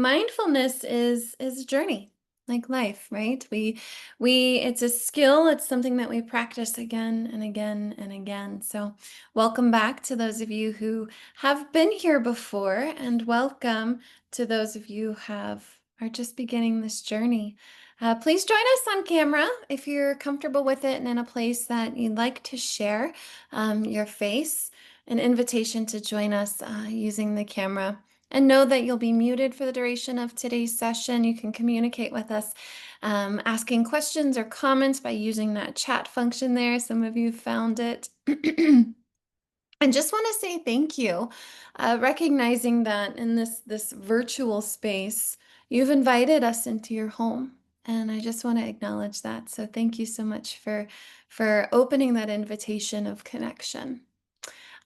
mindfulness is a journey, like life, right? We it's a skill, it's something that we practice again and again and again. So, welcome back to those of you who have been here before, and welcome to those of you who are just beginning this journey. Please join us on camera if you're comfortable with it and in a place that you'd like to share your face. An invitation to join us using the camera. And know that you'll be muted for the duration of today's session. You can communicate with us asking questions or comments by using that chat function there. Some of you found it. And just want to say thank you, recognizing that in this virtual space, you've invited us into your home. And I just want to acknowledge that. So thank you so much for opening that invitation of connection.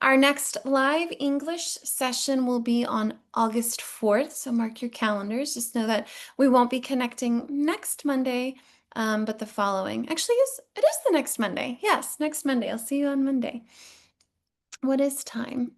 Our next live English session will be on August 4th, so mark your calendars. Just know that we won't be connecting next Monday, but the following. Actually, it is the next Monday. Yes, next Monday. I'll see you on Monday. What is time?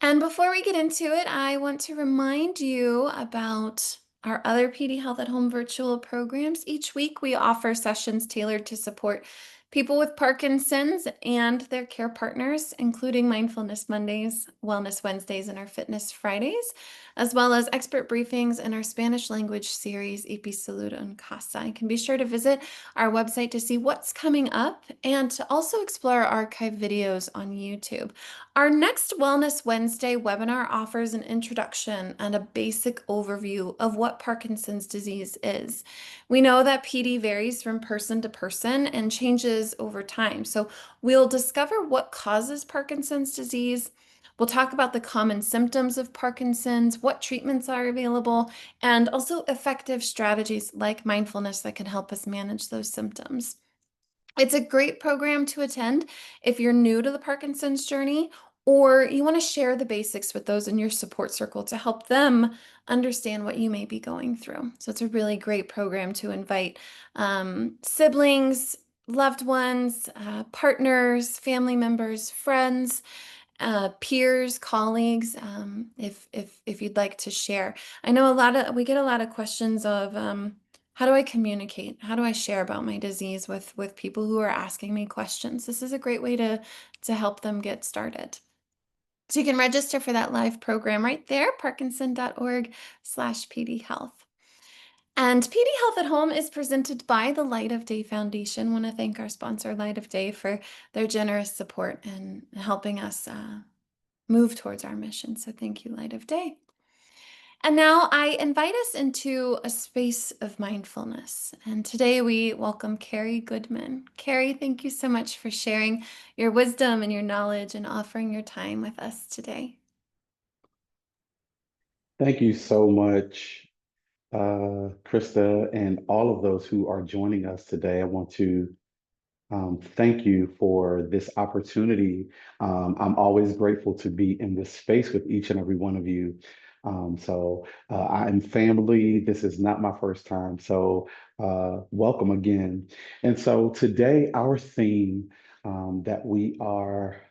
And before we get into it, I want to remind you about our other PD Health at Home virtual programs. Each week, we offer sessions tailored to support people with Parkinson's and their care partners, including Mindfulness Mondays, Wellness Wednesdays, and our Fitness Fridays, as well as expert briefings in our Spanish language series, Salud en Casa. You can be sure to visit our website to see what's coming up and to also explore our archive videos on YouTube. Our next Wellness Wednesday webinar offers an introduction and a basic overview of what Parkinson's disease is. We know that PD varies from person to person and changes over time. So we'll discover what causes Parkinson's disease. We'll talk about the common symptoms of Parkinson's, what treatments are available, and also effective strategies like mindfulness that can help us manage those symptoms. It's a great program to attend if you're new to the Parkinson's journey or you want to share the basics with those in your support circle to help them understand what you may be going through. So it's a really great program to invite siblings, loved ones, partners, family members, friends, peers, colleagues, if you'd like to share. I know we get a lot of questions of how do I communicate? How do I share about my disease with people who are asking me questions? This is a great way to help them get started. So you can register for that live program right there, parkinson.org/PD Health. And PD Health at Home is presented by the Light of Day Foundation. I want to thank our sponsor, Light of Day, for their generous support in helping us move towards our mission. So thank you, Light of Day. And now I invite us into a space of mindfulness. And today we welcome Carrie Goodman. Carrie, thank you so much for sharing your wisdom and your knowledge and offering your time with us today. Thank you so much, Crista, and all of those who are joining us today. I want to thank you for this opportunity. I'm always grateful to be in this space with each and every one of you. I am family. This is not my first time, so welcome again. And so today, our theme that we are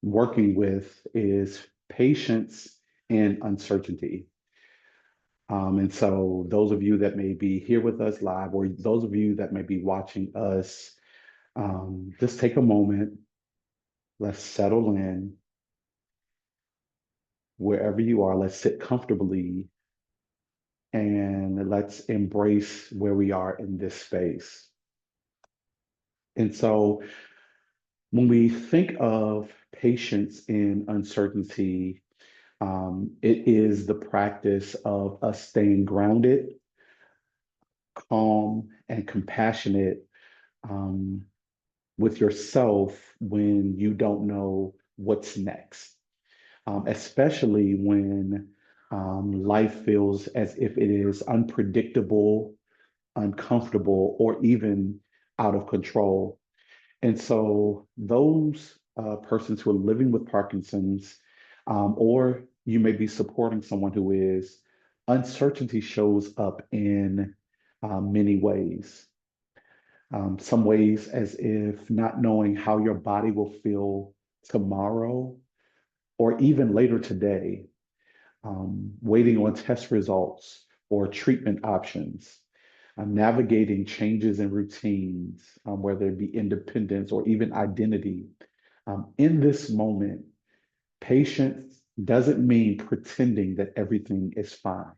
working with is patience and uncertainty. And so those of you that may be here with us live, or those of you that may be watching us, just take a moment. Let's settle in. Wherever you are, let's sit comfortably and let's embrace where we are in this space. And so when we think of patience in uncertainty, it is the practice of us staying grounded, calm, and compassionate with yourself when you don't know what's next, especially when life feels as if it is unpredictable, uncomfortable, or even out of control. And so those persons who are living with Parkinson's, or you may be supporting someone who is, uncertainty shows up in many ways. Some ways as if not knowing how your body will feel tomorrow or even later today. waiting on test results or treatment options, navigating changes in routines, whether it be independence or even identity. In this moment, patience doesn't mean pretending that everything is fine.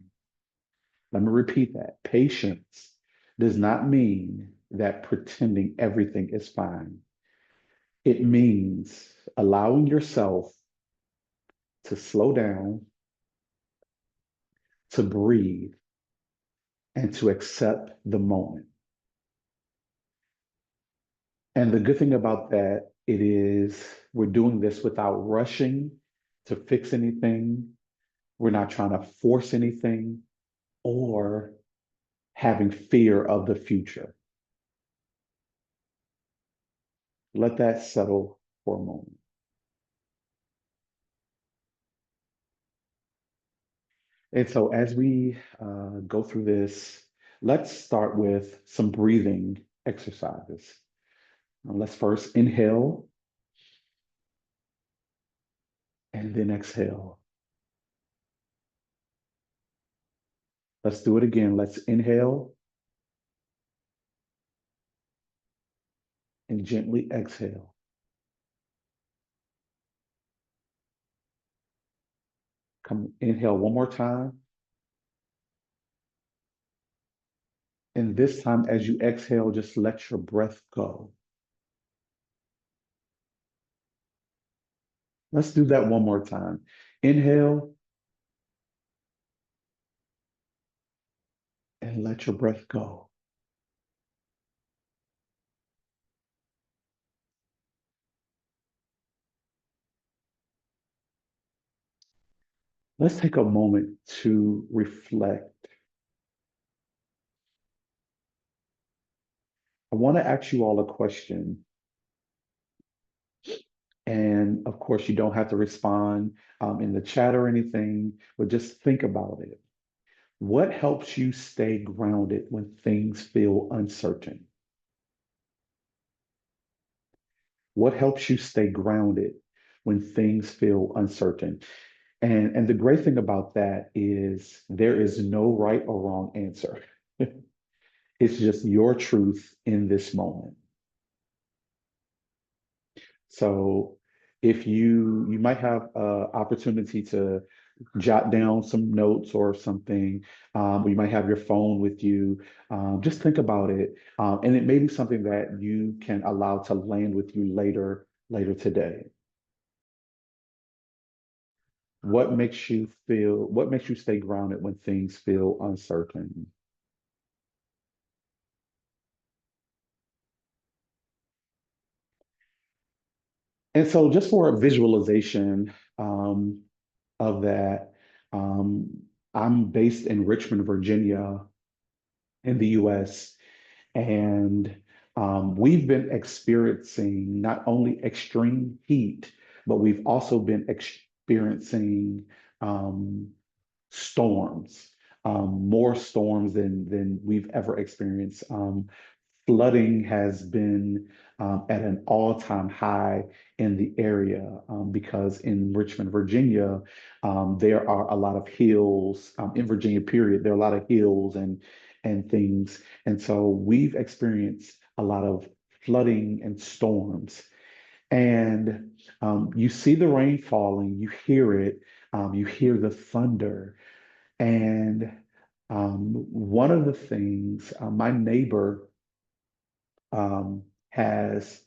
Let me repeat that. Patience does not mean that pretending everything is fine. It means allowing yourself to slow down, to breathe, and to accept the moment. And the good thing about that, it is we're doing this without rushing to fix anything. We're not trying to force anything or having fear of the future. Let that settle for a moment. And so, as we go through this, let's start with some breathing exercises. Let's first inhale and then exhale. Let's do it again. Let's inhale and gently exhale. Come inhale one more time. And this time, as you exhale, just let your breath go. Let's do that one more time. Inhale and let your breath go. Let's take a moment to reflect. I want to ask you all a question. And of course, you don't have to respond in the chat or anything, but just think about it. What helps you stay grounded when things feel uncertain? What helps you stay grounded when things feel uncertain? And the great thing about that is there is no right or wrong answer. It's just your truth in this moment. So if you might have opportunity to jot down some notes or something, or you might have your phone with you, just think about it. And it may be something that you can allow to land with you later today. What makes you stay grounded when things feel uncertain? And so just for a visualization of that, um, I'm based in Richmond, Virginia, in the US, and we've been experiencing not only extreme heat, but we've also been experiencing um, storms, more storms than we've ever experienced. Flooding has been at an all-time high in the area because in Richmond, Virginia, there are a lot of hills in Virginia, period. There are a lot of hills and things. And so we've experienced a lot of flooding and storms. And you see the rain falling, you hear the thunder. And one of the things, my neighbor has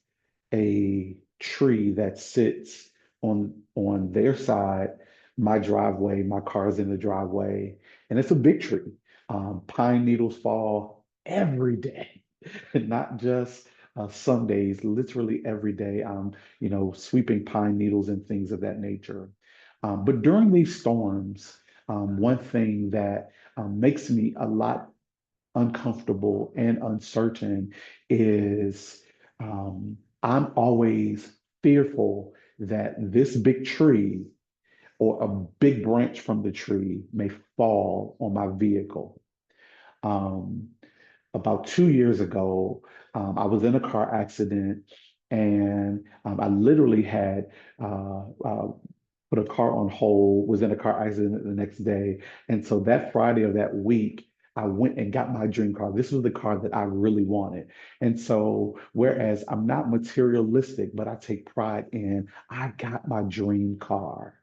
a tree that sits on their side, my driveway, my car's in the driveway, and it's a big tree. Pine needles fall every day, not just some days, literally every day. Sweeping pine needles and things of that nature. But during these storms, one thing that makes me a lot uncomfortable and uncertain is I'm always fearful that this big tree or a big branch from the tree may fall on my vehicle. Um, about 2 years ago, I was in a car accident and I literally had put a car on hold, was in a car accident the next day. And so that Friday of that week, I went and got my dream car. This was the car that I really wanted. And so, whereas I'm not materialistic, but I take pride in, I got my dream car.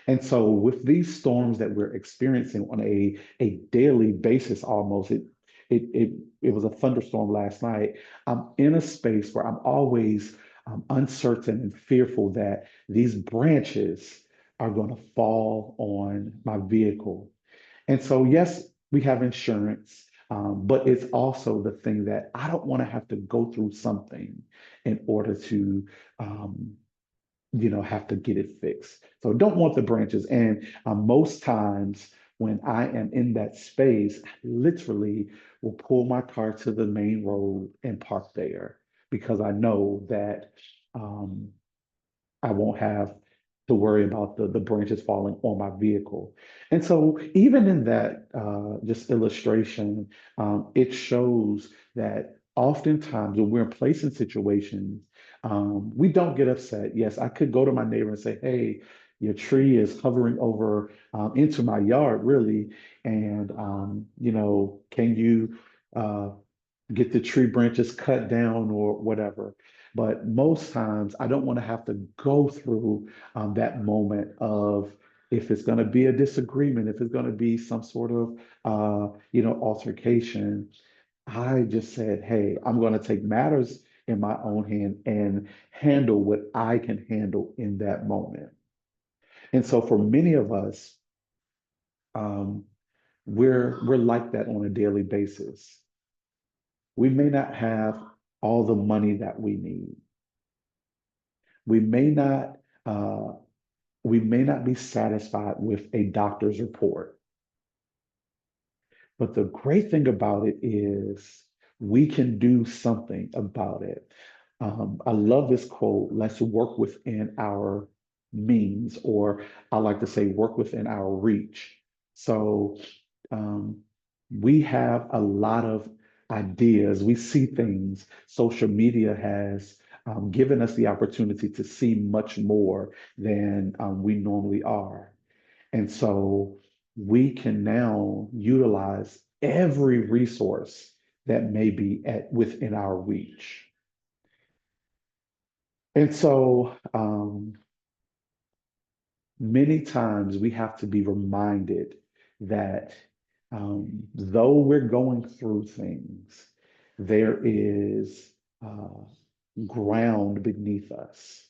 And so, with these storms that we're experiencing on a daily basis, almost it it it was a thunderstorm last night. I'm in a space where I'm always uncertain and fearful that these branches are going to fall on my vehicle. And so, yes, we have insurance, but it's also the thing that I don't want to have to go through something in order to um, have to get it fixed. So don't want the branches. And most times when I am in that space, I literally will pull my car to the main road and park there because I know that um, I won't have to worry about the branches falling on my vehicle. And so, even in that just illustration, it shows that oftentimes when we're placed in situations, we don't get upset. Yes, I could go to my neighbor and say, "Hey, your tree is hovering over into my yard, really, and can you?" Uh, get the tree branches cut down or whatever. But most times, I don't want to have to go through that moment of if it's going to be a disagreement, if it's going to be some sort of altercation. I just said, hey, I'm going to take matters in my own hand and handle what I can handle in that moment. And so, for many of us, um, we're like that on a daily basis. We may not have all the money that we need. We may not uh, we may not be satisfied with a doctor's report. But the great thing about it is we can do something about it. I love this quote, let's work within our means, or I like to say, work within our reach. So um, we have a lot of ideas. We see things. Social media has given us the opportunity to see much more than we normally are. And so we can now utilize every resource that may be within our reach. And so many times we have to be reminded that though we're going through things, there is uh, ground beneath us.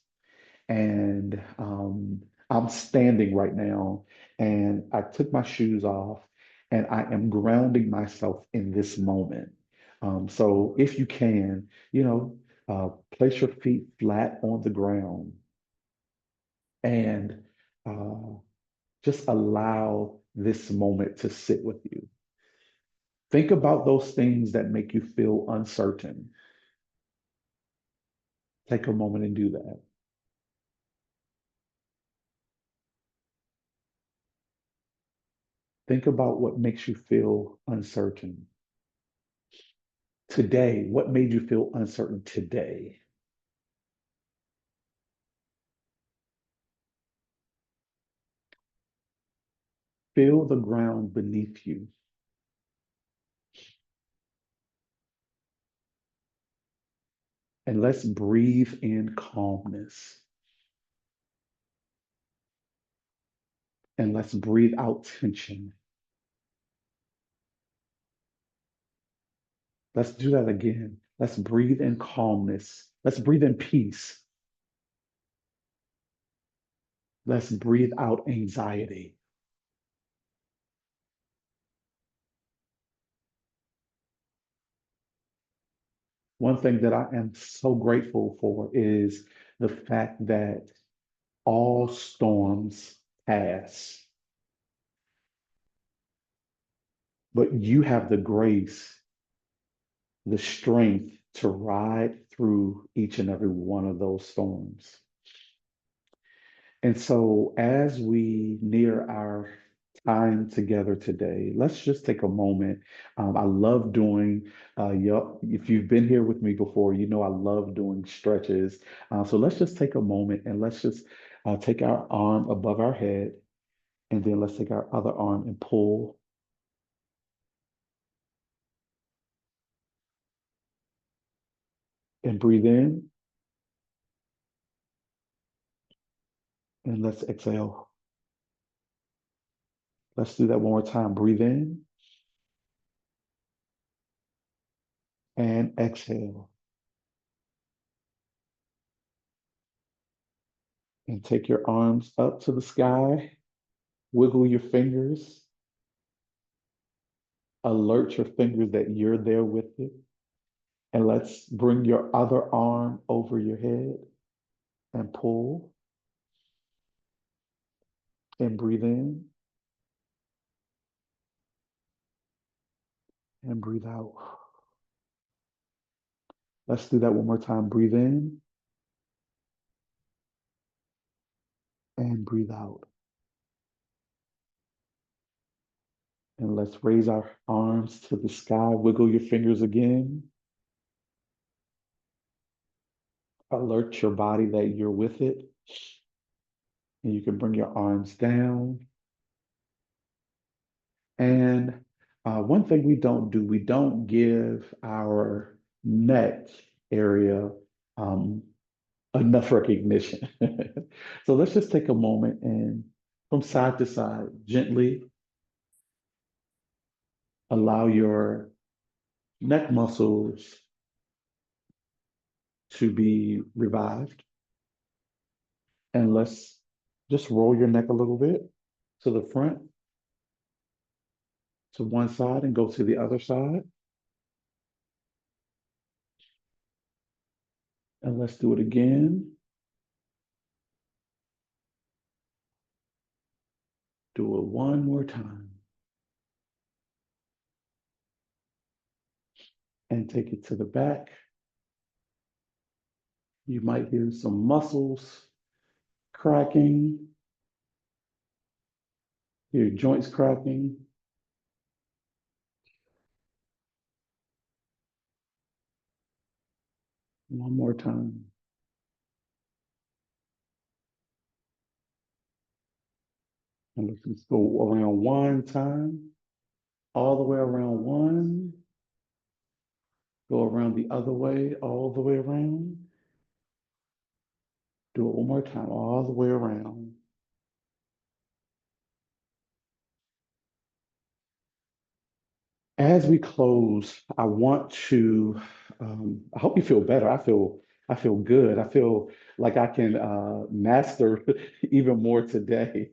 And I'm standing right now, and I took my shoes off, and I am grounding myself in this moment. So if you can, place your feet flat on the ground and uh, just allow this moment to sit with you. Think about those things that make you feel uncertain. Take a moment and do that. Think about what makes you feel uncertain. Today, what made you feel uncertain today? Feel the ground beneath you. And let's breathe in calmness. And let's breathe out tension. Let's do that again. Let's breathe in calmness. Let's breathe in peace. Let's breathe out anxiety. One thing that I am so grateful for is the fact that all storms pass, but you have the grace, the strength to ride through each and every one of those storms. And so, as we near our time together today, let's just take a moment. I love doing, if you've been here with me before, you know I love doing stretches. So let's just take a moment and let's just Take our arm above our head, and then let's take our other arm and pull and breathe in, and let's exhale. Let's do that one more time. Breathe in and exhale. And take your arms up to the sky, wiggle your fingers, alert your fingers that you're there with it. And let's bring your other arm over your head and pull and breathe in and breathe out. Let's do that one more time. Breathe in and breathe out. And let's raise our arms to the sky, wiggle your fingers again. Alert your body that you're with it. And you can bring your arms down. And one thing we don't do, we don't give our neck area um, enough recognition. So let's just take a moment and from side to side, gently allow your neck muscles to be revived. And let's just roll your neck a little bit to the front, to one side, and go to the other side. And let's do it again. Do it one more time. And take it to the back. You might hear some muscles cracking, your joints cracking. One more time. And let's just go around one time, all the way around one, go around the other way, all the way around. Do it one more time, all the way around. As we close, I want to, I hope you feel better. I feel good. I feel like I can master even more today.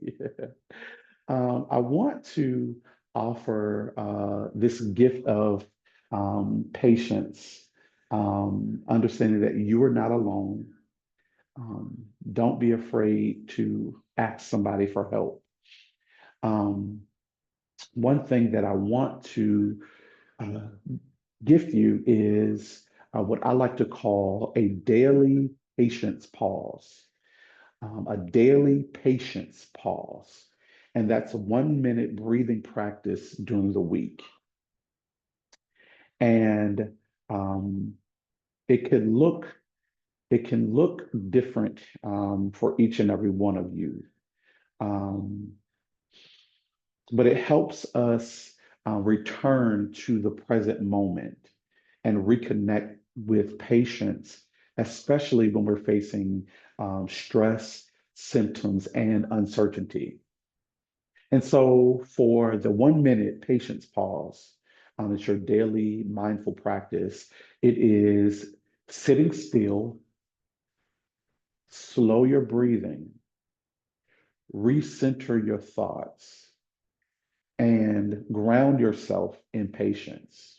I want to offer this gift of patience, understanding that you are not alone. Don't be afraid to ask somebody for help. Um, One thing that I want to uh, gift you is what I like to call a daily patience pause. A daily patience pause. And that's a 1 minute breathing practice during the week. And um, it can look it can look different for each and every one of you. Um, but it helps us return to the present moment and reconnect with patience, especially when we're facing stress, symptoms, and uncertainty. And so, for the 1 minute patience pause, it's your daily mindful practice. It is sitting still, slow your breathing, recenter your thoughts, and ground yourself in patience.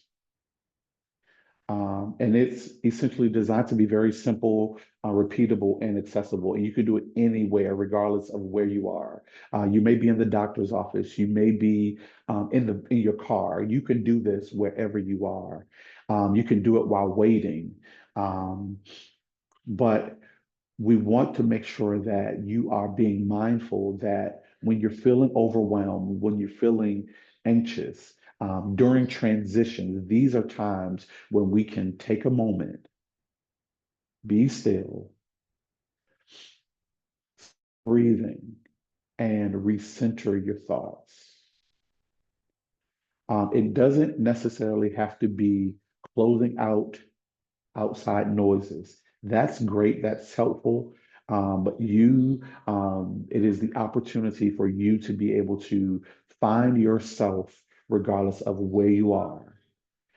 And it's essentially designed to be very simple, repeatable, and accessible. And you can do it anywhere, regardless of where you are. You may be in the doctor's office. You may be in your car. You can do this wherever you are. You can do it while waiting. Um, but we want to make sure that you are being mindful that when you're feeling overwhelmed, when you're feeling anxious, during transitions, these are times when we can take a moment, be still, breathing, and recenter your thoughts. It doesn't necessarily have to be closing out outside noises. That's great, that's helpful. But it is the opportunity for you to be able to find yourself regardless of where you are.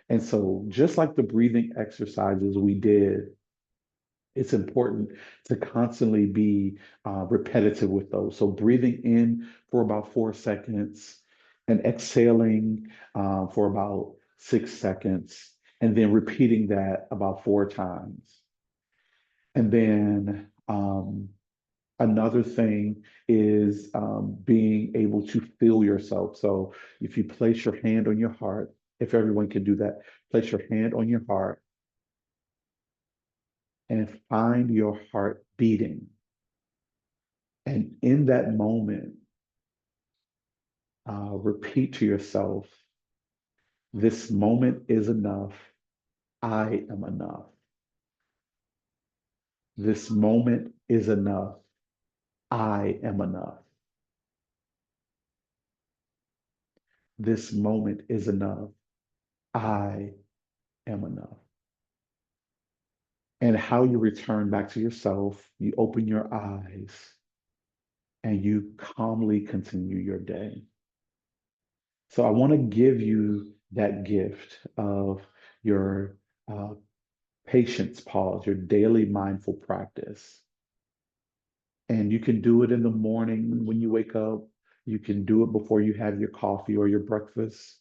And so, just like the breathing exercises we did, it's important to constantly be repetitive with those. So, breathing in for about 4 seconds and exhaling for about 6 seconds, and then repeating that about 4 times. And then another thing is being able to feel yourself. So, if you place your hand on your heart, if everyone can do that, place your hand on your heart and find your heart beating. And in that moment, repeat to yourself, this moment is enough. I am enough. This moment is enough. I am enough. This moment is enough. I am enough. And how you return back to yourself, you open your eyes and you calmly continue your day. So I want to give you that gift of your uh, patience pause, your daily mindful practice. And you can do it in the morning when you wake up. You can do it before you have your coffee or your breakfast.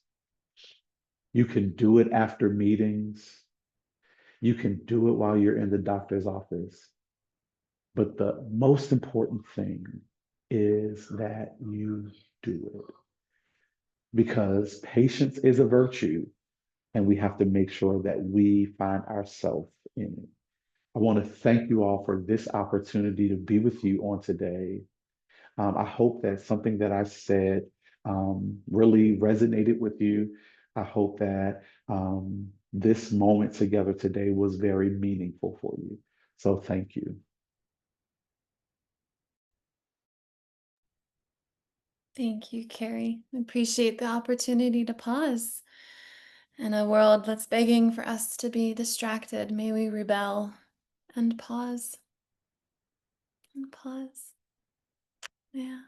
You can do it after meetings. You can do it while you're in the doctor's office. But the most important thing is that you do it because patience is a virtue and we have to make sure that we find ourselves in it. I want to thank you all for this opportunity to be with you on today. I hope that something that I said really resonated with you. I hope that this moment together today was very meaningful for you. So thank you. Thank you, Carrie. I appreciate the opportunity to pause. In a world that's begging for us to be distracted, may we rebel and pause and pause. Yeah.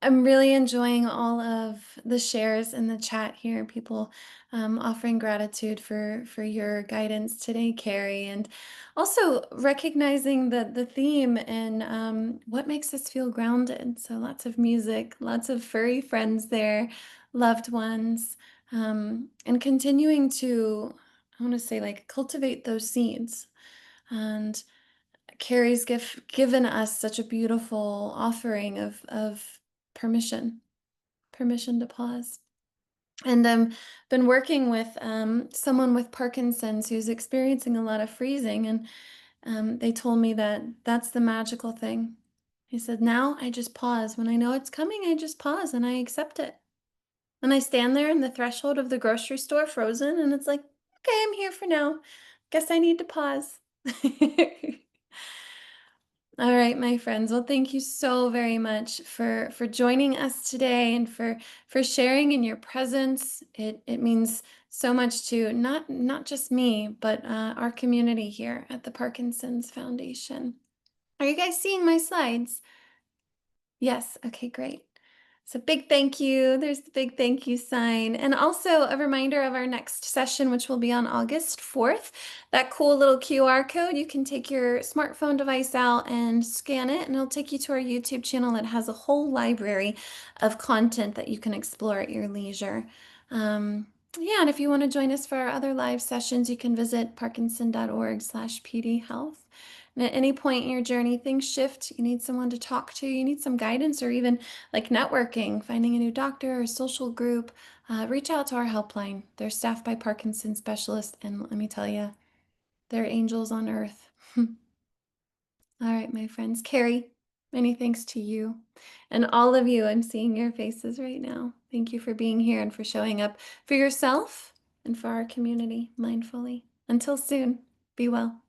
I'm really enjoying all of the shares in the chat here. People offering gratitude for your guidance today, Carrie, and also recognizing the theme and what makes us feel grounded. So lots of music, lots of furry friends there, loved ones, and continuing to, I want to say, like cultivate those seeds. And Carrie's given us such a beautiful offering of permission, permission to pause. And been working with someone with Parkinson's who's experiencing a lot of freezing, and they told me that that's the magical thing. He said, now I just pause. When I know it's coming, I just pause and I accept it. And I stand there in the threshold of the grocery store frozen, and it's like, okay, I'm here for now. Guess I need to pause. All right, my friends. Well, thank you so very much for joining us today and for sharing in your presence. It means so much to not just me, but our community here at the Parkinson's Foundation. Are you guys seeing my slides? Yes. Okay, great. So big thank you. There's the big thank you sign. And also a reminder of our next session, which will be on August 4th. That cool little QR code, you can take your smartphone device out and scan it, and it'll take you to our YouTube channel that has a whole library of content that you can explore at your leisure. Yeah, and if you want to join us for our other live sessions, you can visit parkinson.org/pdhealth. And at any point in your journey, things shift. You need someone to talk to, you need some guidance, or even like networking, finding a new doctor or social group, reach out to our helpline. They're staffed by Parkinson specialists, and let me tell you, they're angels on earth. All right, my friends. Carrie, many thanks to you and all of you. I'm seeing your faces right now. Thank you for being here and for showing up for yourself and for our community mindfully. Until soon, be well.